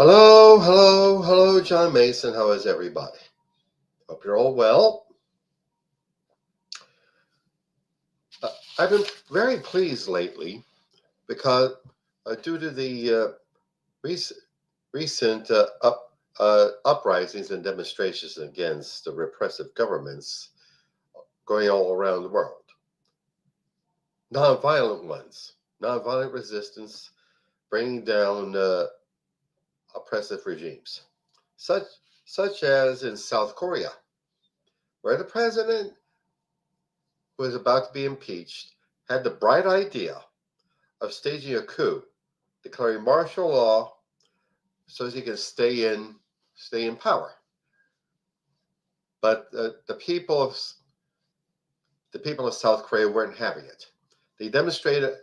Hello, hello, hello, John Mason. How is everybody? Hope you're all well. Uh, I've been very pleased lately because, due to the rec- recent uprisings and demonstrations against the repressive governments going all around the world, nonviolent ones, nonviolent resistance, bringing down oppressive regimes, such such as in South Korea, where the president who was about to be impeached, had the bright idea of staging a coup, declaring martial law so as he could stay in power. But the people of South Korea weren't having it. They demonstrated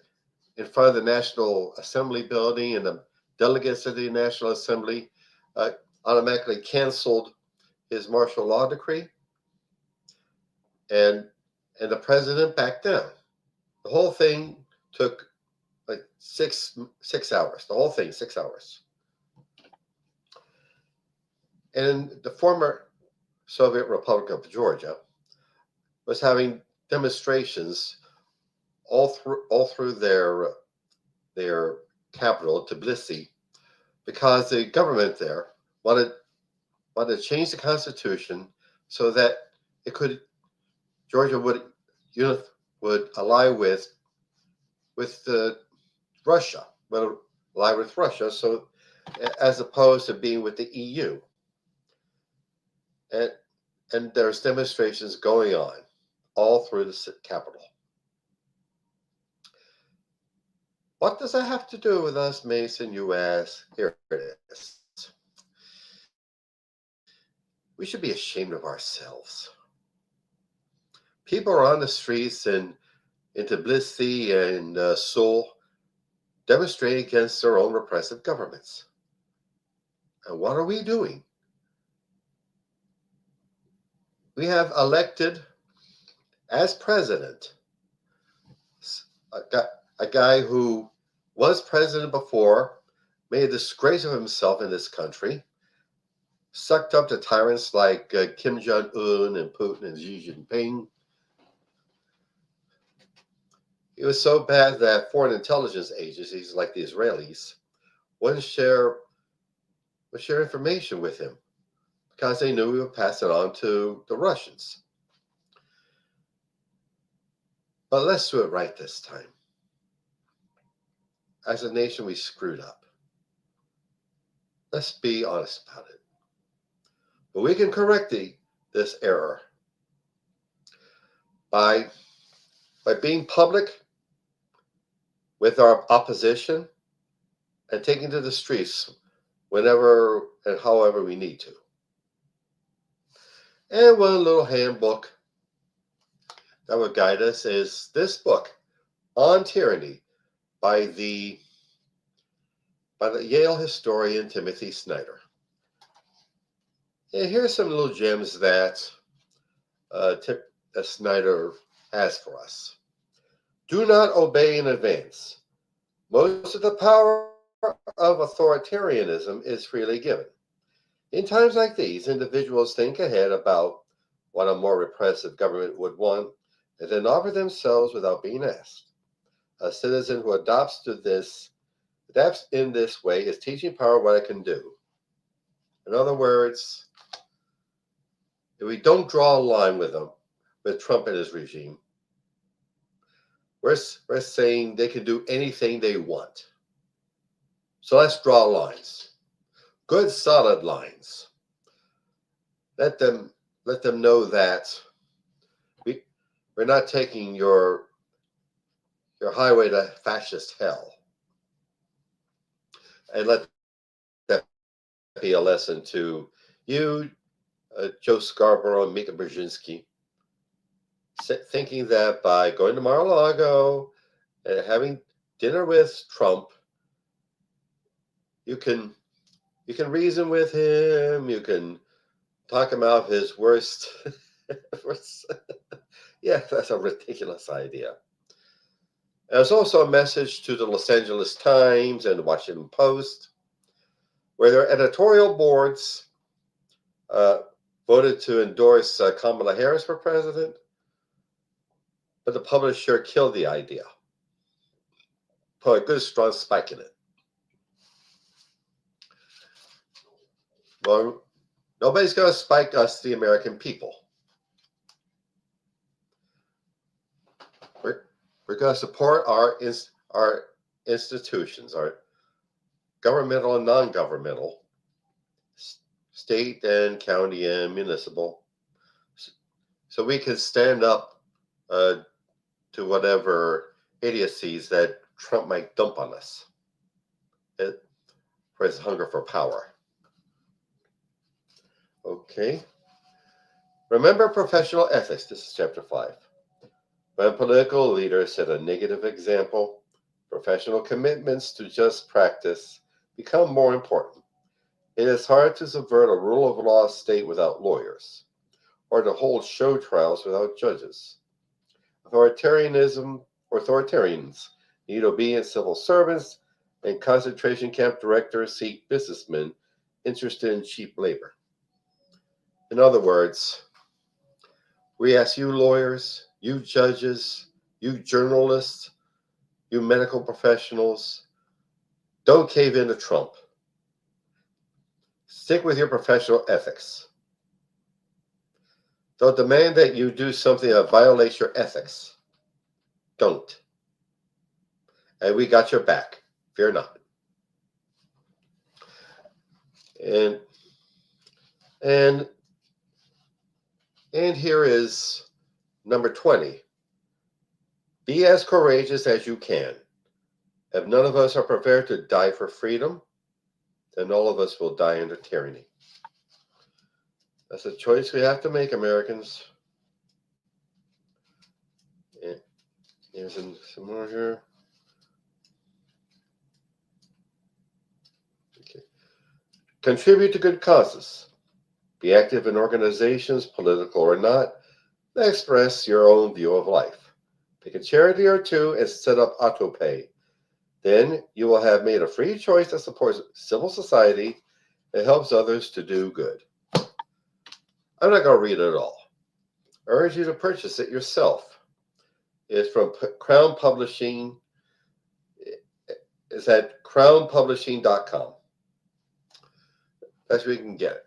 in front of the National Assembly building, and the delegates of the National Assembly uh, automatically canceled his martial law decree, and the president backed down. The whole thing took like six hours. The whole thing, 6 hours. And the former Soviet Republic of Georgia was having demonstrations all through their capital, Tbilisi, because the government there wanted to change the constitution so that it could Georgia would ally with Russia, would ally with Russia, so as opposed to being with the EU. And there's demonstrations going on all through the capital. What does that have to do with us, Mason? You ask. Here it is. We should be ashamed of ourselves. People are on the streets in Tbilisi and Seoul demonstrating against their own repressive governments. And what are we doing? We have elected as president a guy who was president before, made a disgrace of himself in this country, sucked up to tyrants like Kim Jong-un and Putin and Xi Jinping. It was so bad that foreign intelligence agencies like the Israelis wouldn't share information with him because they knew he would pass it on to the Russians. But let's do it right this time. As a nation, we screwed up. Let's be honest about it. But we can correct this error by being public with our opposition and taking to the streets whenever and however we need to. And one little handbook that would guide us is this book, On Tyranny, by the Yale historian Timothy Snyder. And here's some little gems that Snyder has for us. Do not obey in advance. Most of the power of authoritarianism is freely given. In times like these, individuals think ahead about what a more repressive government would want and then offer themselves without being asked. A citizen who adapts in this way is teaching power what it can do. In other words, if we don't draw a line with Trump and his regime, we're saying they can do anything they want. So let's draw lines. Good, solid lines. Let them know that we're not taking your highway to fascist hell. And let that be a lesson to you, Joe Scarborough and Mika Brzezinski, thinking that by going to Mar-a-Lago and having dinner with Trump, you can reason with him, you can talk him out of his worst. Yeah, that's a ridiculous idea. There's also a message to the Los Angeles Times and the Washington Post. where their editorial boards voted to endorse Kamala Harris for president, but the publisher killed the idea. Put a good strong spike in it. Well, nobody's going to spike us, the American people. We're going to support our institutions, our governmental and non-governmental, state and county and municipal, so we can stand up to whatever idiocies that Trump might dump on us for his hunger for power. Okay. Remember professional ethics. This is chapter 5. When political leaders set a negative example, professional commitments to just practice become more important. It is hard to subvert a rule of law state without lawyers, or to hold show trials without judges. Authoritarians need obedient civil servants, and concentration camp directors seek businessmen interested in cheap labor. In other words, we ask you lawyers, you judges, you journalists, you medical professionals, don't cave in to Trump. Stick with your professional ethics. They'll demand that you do something that violates your ethics. Don't. And we got your back. Fear not. And here is number 20. Be as courageous as you can. If none of us are prepared to die for freedom, then all of us will die under tyranny. That's a choice we have to make, Americans. And here's some more here. Okay. Contribute to good causes. Be active in organizations, political or not, that express your own view of life. Pick a charity or two and set up autopay. Then you will have made a free choice that supports civil society and helps others to do good. I'm not going to read it all. I urge you to purchase it yourself. It's from Crown Publishing. It's at crownpublishing.com. That's where you can get it.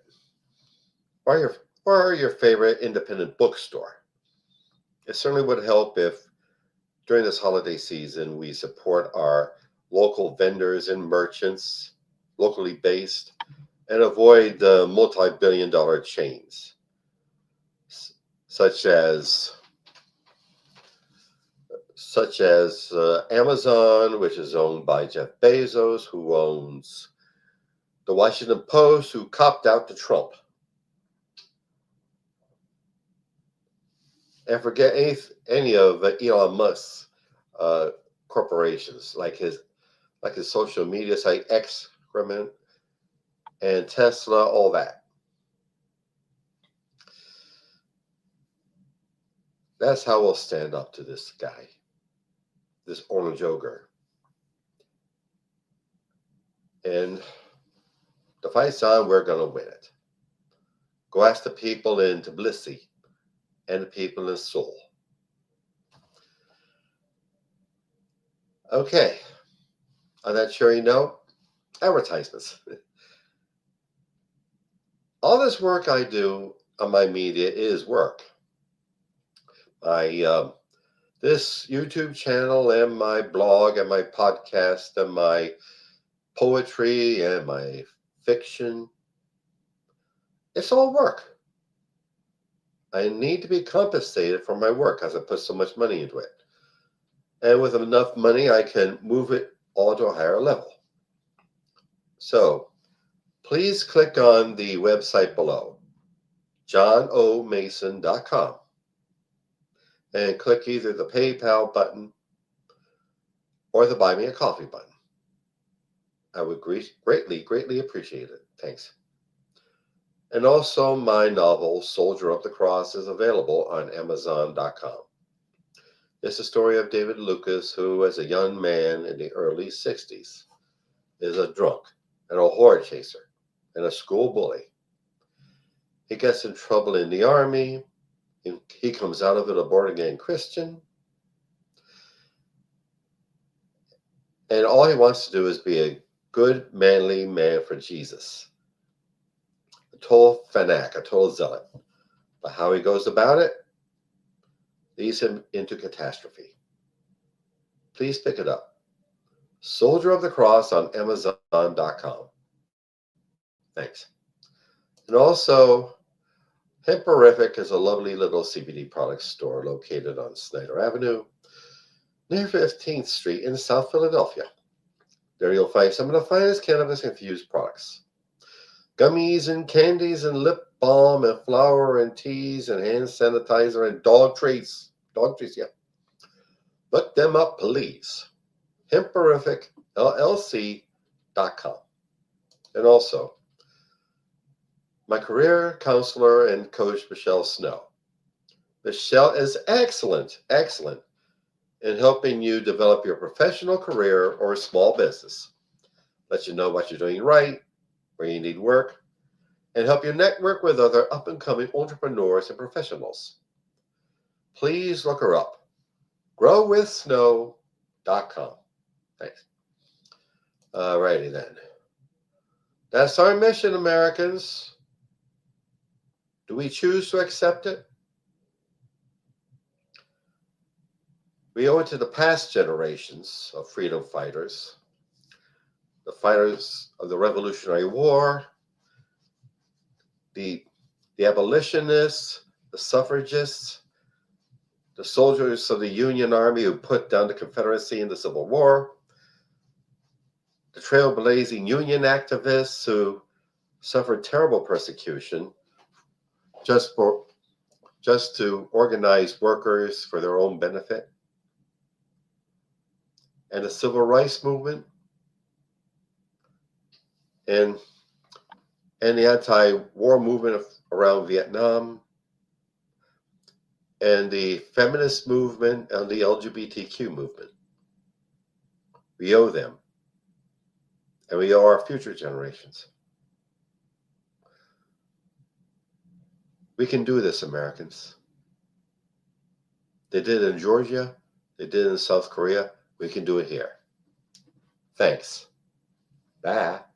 Or your favorite independent bookstore. It certainly would help if during this holiday season we support our local vendors and merchants, locally based, and avoid the multi-billion-dollar chains, such as Amazon, which is owned by Jeff Bezos, who owns the Washington Post, who copped out to Trump. And forget any of Elon Musk's corporations, like his social media site Excrement and Tesla, all that. That's how we'll stand up to this guy, this orange ogre. And the fight's on, we're going to win it. Go ask the people in Tbilisi and the people in Seoul. Okay. On that cheery note, advertisements. All this work I do on my media is work. This YouTube channel and my blog and my podcast and my poetry and my fiction, it's all work. I need to be compensated for my work because I put so much money into it. And with enough money, I can move it all to a higher level. So please click on the website below, johnomason.com, and click either the PayPal button or the Buy Me a Coffee button. I would greatly appreciate it. Thanks. And also my novel, Soldier Up the Cross, is available on Amazon.com. It's the story of David Lucas, who as a young man in the early 60s is a drunk and a horror chaser and a school bully. He gets in trouble in the army. He comes out of it a born-again Christian. And all he wants to do is be a good, manly man for Jesus. A total fanatic, a total zealot. But how he goes about it leads him into catastrophe. Please pick it up. Soldier of the Cross on Amazon.com. Thanks. And also, Hemperific is a lovely little CBD product store located on Snyder Avenue, near 15th Street in South Philadelphia. There you'll find some of the finest cannabis-infused products. Gummies and candies and lip balm and flour and teas and hand sanitizer and dog treats. Dog treats, yeah. Look them up, please. HemperificLLC.com. And also, my career counselor and coach, Michelle Snow. Michelle is excellent in helping you develop your professional career or small business. Let you know what you're doing right, where you need work, and help you network with other up-and-coming entrepreneurs and professionals. Please look her up. GrowWithSnow.com. Thanks. Alrighty then. That's our mission, Americans. Do we choose to accept it? We owe it to the past generations of freedom fighters, the fighters of the Revolutionary War, the abolitionists, the suffragists, the soldiers of the Union Army who put down the Confederacy in the Civil War, the trailblazing Union activists who suffered terrible persecution just to organize workers for their own benefit, and the Civil Rights Movement, and the anti-war movement around Vietnam, and the feminist movement and the LGBTQ movement. We owe them, and we owe our future generations. We can do this, Americans. They did it in Georgia. They did it in South Korea. We can do it here. Thanks. Bye.